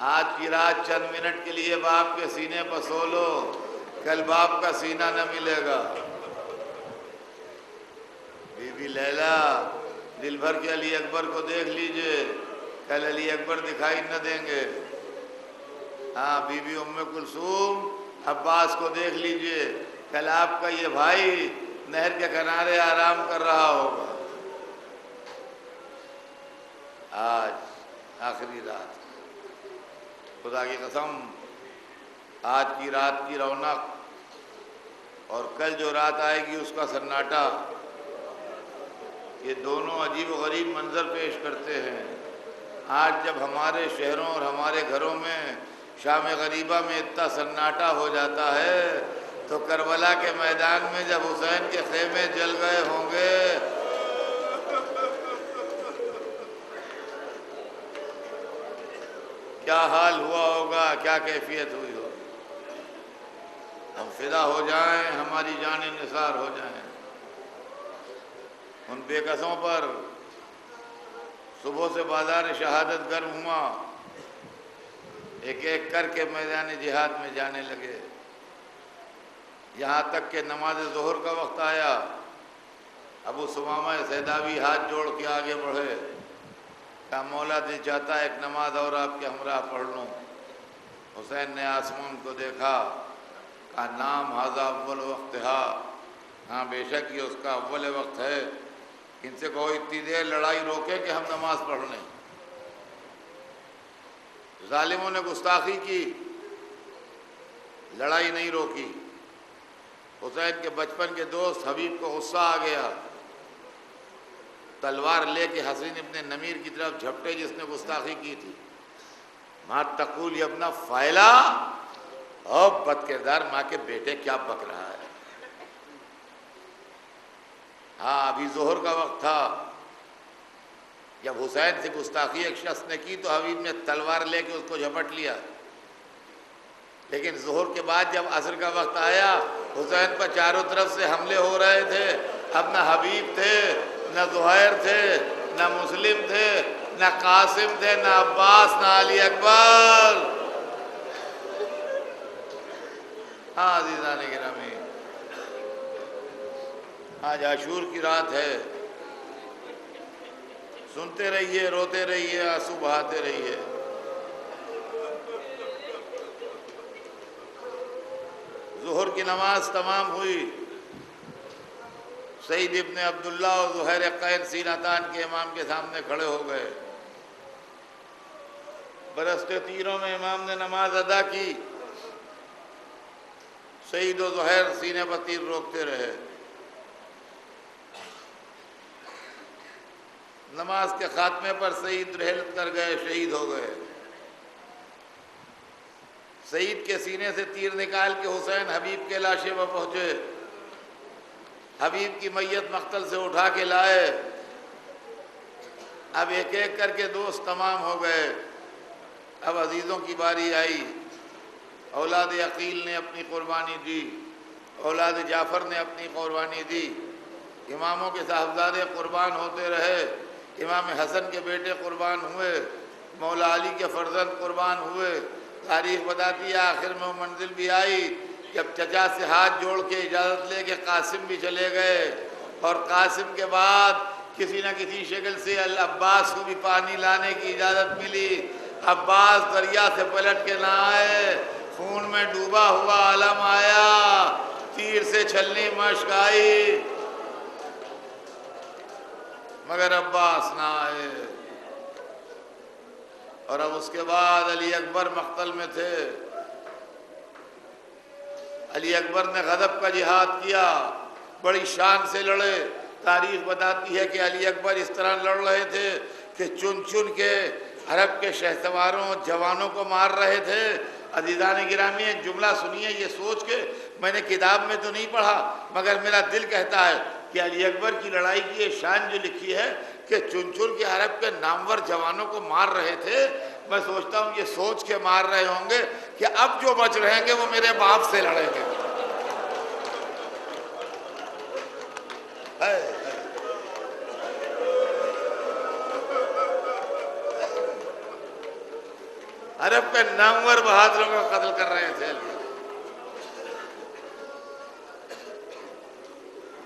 S1: آج کی رات چند منٹ کے لیے باپ کے سینے پر سو لو، کل باپ کا سینہ نہ ملے گا۔ بی بی لیلا، دل بھر کے علی اکبر کو دیکھ لیجئے، کل علی اکبر دکھائی نہ دیں گے۔ ہاں بی بی ام کلثوم، عباس کو دیکھ لیجئے، کل آپ کا یہ بھائی نہر کے کنارے آرام کر رہا ہوگا۔ آج آخری رات، خدا کی قسم، آج کی رات کی رونق اور کل جو رات آئے گی اس کا سناٹا، یہ دونوں عجیب و غریب منظر پیش کرتے ہیں۔ آج جب ہمارے شہروں اور ہمارے گھروں میں شام غریبہ میں اتنا سناٹا ہو جاتا ہے تو کربلا کے میدان میں جب حسین کے خیمے جل گئے ہوں گے، کیا حال ہوا ہوگا، کیا کیفیت ہوئی ہوگی۔ ہم فدا ہو جائیں، ہماری جانیں نثار ہو جائیں ان بے کسوں پر۔ صبح سے بازار شہادت گرم ہوا، ایک ایک کر کے میدان جہاد میں جانے لگے، یہاں تک کہ نماز ظہر کا وقت آیا، ابو ثمامہ سیداوی ہاتھ جوڑ کے آگے بڑھے، کہا مولا دل چاہتا ہے ایک نماز اور آپ کے ہمراہ پڑھ لوں۔ حسین نے آسمان کو دیکھا، کہا نام ھذا اول وقتہا، ہاں بے شک یہ اس کا اول وقت ہے، ان سے کہو اتنی دیر لڑائی روکے کہ ہم نماز پڑھ لیں۔ ظالموں نے گستاخی کی، لڑائی نہیں روکی۔ حسین کے بچپن کے دوست حبیب کو غصہ آ گیا، تلوار لے کے حسین ابن نمیر کی طرف جھپٹے جس نے گستاخی کی تھی۔ ماں تقول یا ابن فائلہ، او بد کردار ماں کے بیٹے کیا بک رہا ہے۔ ہاں ابھی ظہر کا وقت تھا، جب حسین سے گستاخی ایک شخص نے کی تو حبیب نے تلوار لے کے اس کو جھپٹ لیا، لیکن ظہر کے بعد جب عصر کا وقت آیا، حسین پر چاروں طرف سے حملے ہو رہے تھے، اب نہ حبیب تھے، نہ زہیر تھے، نہ مسلم تھے، نہ قاسم تھے، نہ عباس، نہ علی اکبر۔ ہاں عزیزان گرامی، آج عاشور کی رات ہے، سنتے رہیے، روتے رہیے، آنسو بہاتے رہیے۔ ظہر کی نماز تمام ہوئی، سعید ابن عبداللہ اور زہیر قین سیناتان کے امام کے سامنے کھڑے ہو گئے۔ برستے تیروں میں امام نے نماز ادا کی، سعید و زہیر سینے پر تیر روکتے رہے۔ نماز کے خاتمے پر سعید رحلت کر گئے، شہید ہو گئے۔ سعید کے سینے سے تیر نکال کے حسین حبیب کے لاشے پر پہنچے، حبیب کی میت مقتل سے اٹھا کے لائے۔ اب ایک ایک کر کے دوست تمام ہو گئے، اب عزیزوں کی باری آئی۔ اولاد عقیل نے اپنی قربانی دی، اولاد جعفر نے اپنی قربانی دی، اماموں کے صاحبزادے قربان ہوتے رہے، امام حسن کے بیٹے قربان ہوئے، مولا علی کے فرزند قربان ہوئے۔ تاریخ بتاتی ہے آخر میں وہ منزل بھی آئی جب چچا سے ہاتھ جوڑ کے اجازت لے کے قاسم بھی چلے گئے، اور قاسم کے بعد کسی نہ کسی شکل سے عباس کو بھی پانی لانے کی اجازت ملی۔ عباس دریا سے پلٹ کے نہ آئے، خون میں ڈوبا ہوا علم آیا، تیر سے چھلنی مشک آئی، مگر عباس نہ آئے۔ اور اب اس کے بعد علی اکبر مقتل میں تھے۔ علی اکبر نے غضب کا جہاد کیا، بڑی شان سے لڑے، تاریخ بتاتی ہے کہ علی اکبر اس طرح لڑ رہے تھے کہ چن چن کے عرب کے شہسواروں جوانوں کو مار رہے تھے۔ عزیزان گرامی ایک جملہ سنیے، یہ سوچ کے میں نے کتاب میں تو نہیں پڑھا مگر میرا دل کہتا ہے کہ علی اکبر کی لڑائی کی یہ شان جو لکھی ہے کہ چن چن کے عرب کے نامور جوانوں کو مار رہے تھے، میں سوچتا ہوں یہ سوچ کے مار رہے ہوں گے کہ اب جو بچ رہیں گے وہ میرے باپ سے لڑیں گے۔ عرب کے نامور بہادروں کو قتل کر رہے تھے۔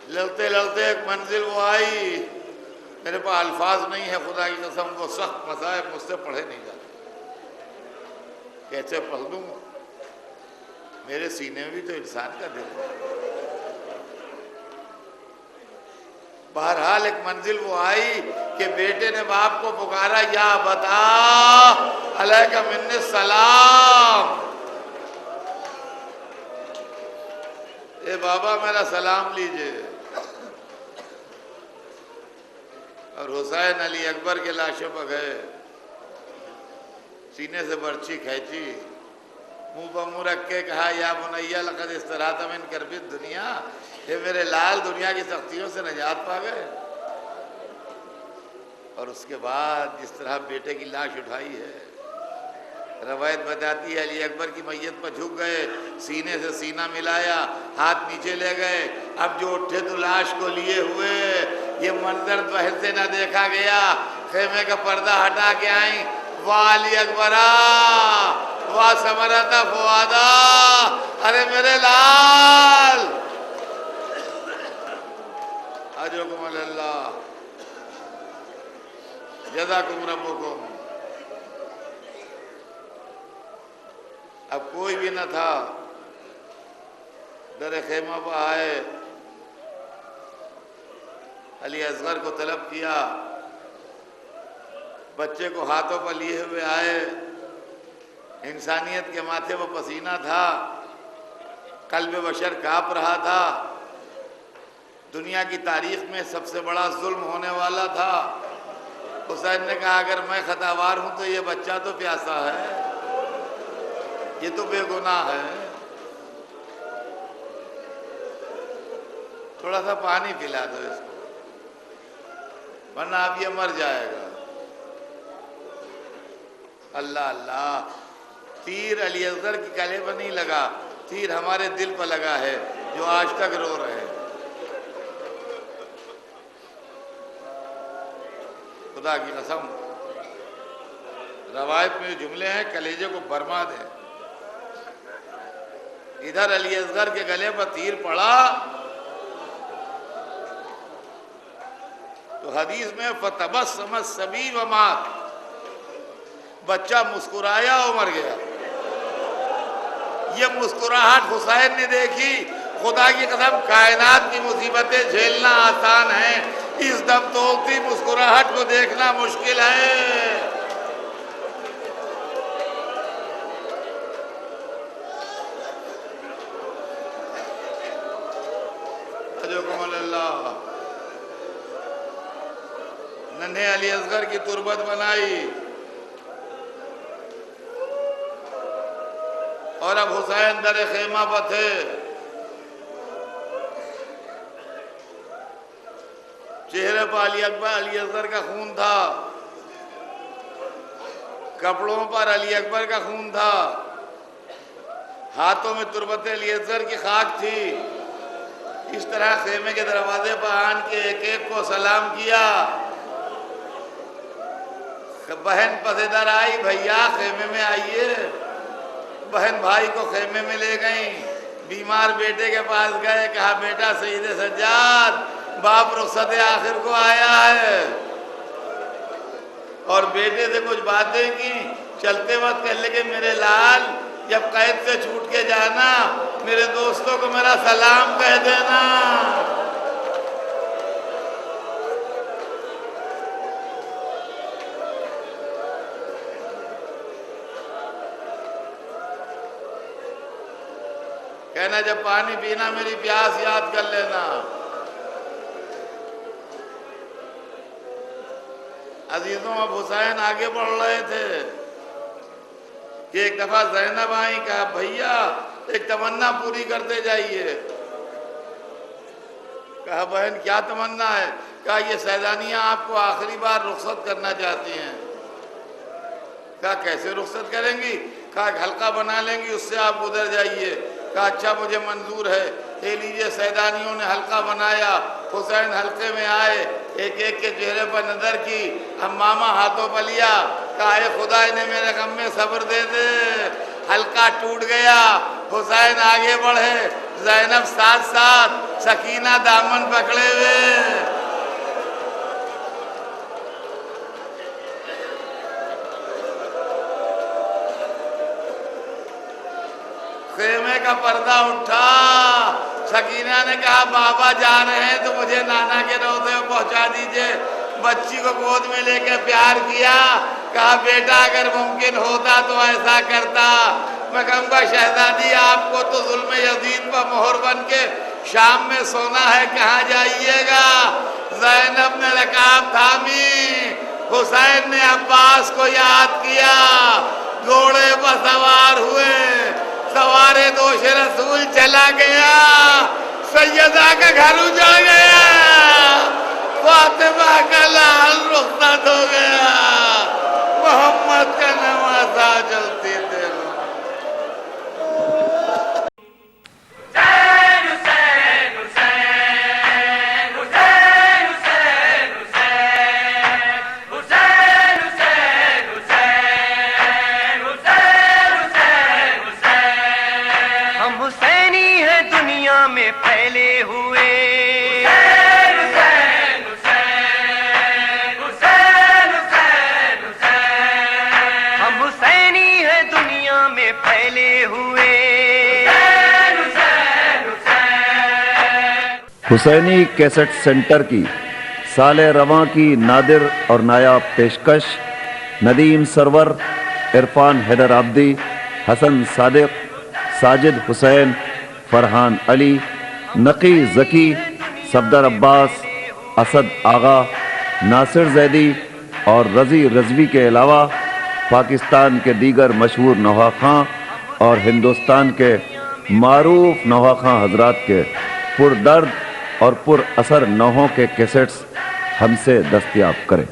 S1: لڑتے لڑتے ایک منزل وہ آئی، میرے پاس الفاظ نہیں ہے خدا کی قسم، وہ سخت مصائب مجھ سے پڑھے نہیں جاتے، کیسے پڑھ دوں؟ میرے سینے میں بھی تو انسان کا دل ہے۔ بہرحال ایک منزل وہ آئی کہ بیٹے نے باپ کو پکارا، یا بتا علیکہ منی السلام، اے بابا میرا سلام لیجئے۔ اور حسین علی اکبر کے لاشوں پر گئے، سینے سے برچھی کھینچی، منہ پر منہ رکھ کے کہا، یا بنیا لقد استراحت من کرب الدنیا، یہ میرے لال دنیا کی سختیوں سے نجات پا گئے۔ اور اس کے بعد جس طرح بیٹے کی لاش اٹھائی ہے، روایت بتاتی ہے علی اکبر کی میت پر جھک گئے، سینے سے سینہ ملایا، ہاتھ نیچے لے گئے، اب جو اٹھے تو لاش کو لیے ہوئے۔ یہ منظر ظاہر سے نہ دیکھا گیا، خیمے کا پردہ ہٹا کے آئیں، واہ علی اکبرہ واہ ثمرۃ فؤادا، ارے میرے لال، اجرکم اللہ، جزاکم ربکم۔ اب کوئی بھی نہ تھا، در خیمہ پر آئے، علی اصغر کو طلب کیا، بچے کو ہاتھوں پر لیے ہوئے آئے، انسانیت کے ماتھے پر پسینہ تھا، قلب بشر کانپ رہا تھا، دنیا کی تاریخ میں سب سے بڑا ظلم ہونے والا تھا۔ حسین نے کہا اگر میں خطاوار ہوں تو یہ بچہ تو پیاسا ہے، یہ تو بے گناہ ہے، تھوڑا سا پانی پلا دو اس کو ورنہ اب یہ مر جائے گا۔ اللہ اللہ، تیر علی اصغر کی گلے پر نہیں لگا، تیر ہمارے دل پر لگا ہے جو آج تک رو رہے ہیں۔ خدا کی قسم، روایت میں جو جملے ہیں کلیجے کو برما دیں۔ ادھر علی اصغر کے گلے پر تیر پڑا تو حدیث میں فَتَبَسَّمَ الصَّبِيُّ وَمَاتَ، بچہ مسکرایا اور مر گیا۔ یہ مسکراہٹ حسین نے دیکھی، خدا کی قسم کائنات کی مصیبتیں جھیلنا آسان ہے، اس دم توڑتی مسکراہٹ کو دیکھنا مشکل ہے۔ ننھے علی اصغر کی تربت بنائی اور اب حسین در خیمہ پر تھے۔ چہرے پر علی اصغر کا خون تھا، کپڑوں پر علی اکبر کا خون تھا، ہاتھوں میں تربت علی اصغر کی خاک تھی۔ اس طرح خیمے کے دروازے پر آن کے ایک ایک کو سلام کیا۔ بہن پسیدر آئی، بھیا خیمے میں آئیے، بہن بھائی کو خیمے میں لے گئیں۔ بیمار بیٹے کے پاس گئے، کہا بیٹا سید سجاد، باپ رخصت آخر کو آیا ہے، اور بیٹے سے کچھ باتیں کی۔ چلتے وقت کہنے لگے میرے لال، جب قید سے چھوٹ کے جانا میرے دوستوں کو میرا سلام کہہ دینا۔ کہنا جب پانی پینا میری پیاس یاد کر لینا۔ عزیزوں اب حسین آگے بڑھ رہے تھے کہ ایک دفعہ زینب آئی، کہا بھیا ایک تمنا پوری کرتے جائیے۔ کہا بہن کیا تمنا ہے؟ کہا یہ سیدانیاں آپ کو آخری بار رخصت کرنا چاہتی ہیں۔ کہا کیسے رخصت کریں گی؟ کہا ایک حلقہ بنا لیں گی، اس سے آپ گزر جائیے۔ کہا اچھا مجھے منظور ہے۔ یہ لیجیے، سیدانیوں نے حلقہ بنایا، حسین حلقے میں آئے، ایک ایک کے چہرے پر نظر کی، امامہ ہاتھوں پر لیا، کہا اے خدا انہیں میرے غم میں صبر دے دے۔ حلقہ ٹوٹ گیا، حسین آگے بڑھے، زینب ساتھ ساتھ، سکینہ دامن پکڑے ہوئے۔ خیمے کا پردہ اٹھا، سکینہ نے کہا بابا جا رہے ہیں تو مجھے نانا کے روضے میں پہنچا دیجئے۔ بچی کو گود میں لے کے پیار کیا، کہا بیٹا اگر ممکن ہوتا تو ایسا کرتا۔ میں کہوں گا شہزادی آپ کو تو ظلم یزید پر مہر بن کے شام میں سونا ہے، کہاں جائیے گا؟ زینب نے رکاب تھامی، حسین نے عباس کو یاد کیا، گھوڑے پر سوار ہوئے، سوارے دوش رسول چلا گیا، سیدہ کا گھر اجڑ گیا، فاطمہ کا لال رخصت ہو گیا، محمد کا نواسا جلتی دل۔
S2: پھیلے ہوئے ہم حسینی ہیں دنیا میں پھیلے ہوئے۔
S3: حسینی کیسٹ سینٹر کی سال رواں کی نادر اور نایاب پیشکش، ندیم سرور، عرفان حیدر آبدی، حسن صادق، ساجد حسین، فرحان علی، نقی ذکی، صفدر عباس، اسد آغا، ناصر زیدی اور رضی رضوی کے علاوہ پاکستان کے دیگر مشہور نوحہ خواں اور ہندوستان کے معروف نوحہ خواں حضرات کے پردرد اور پر اثر نوحوں کے کیسٹس ہم سے دستیاب کریں۔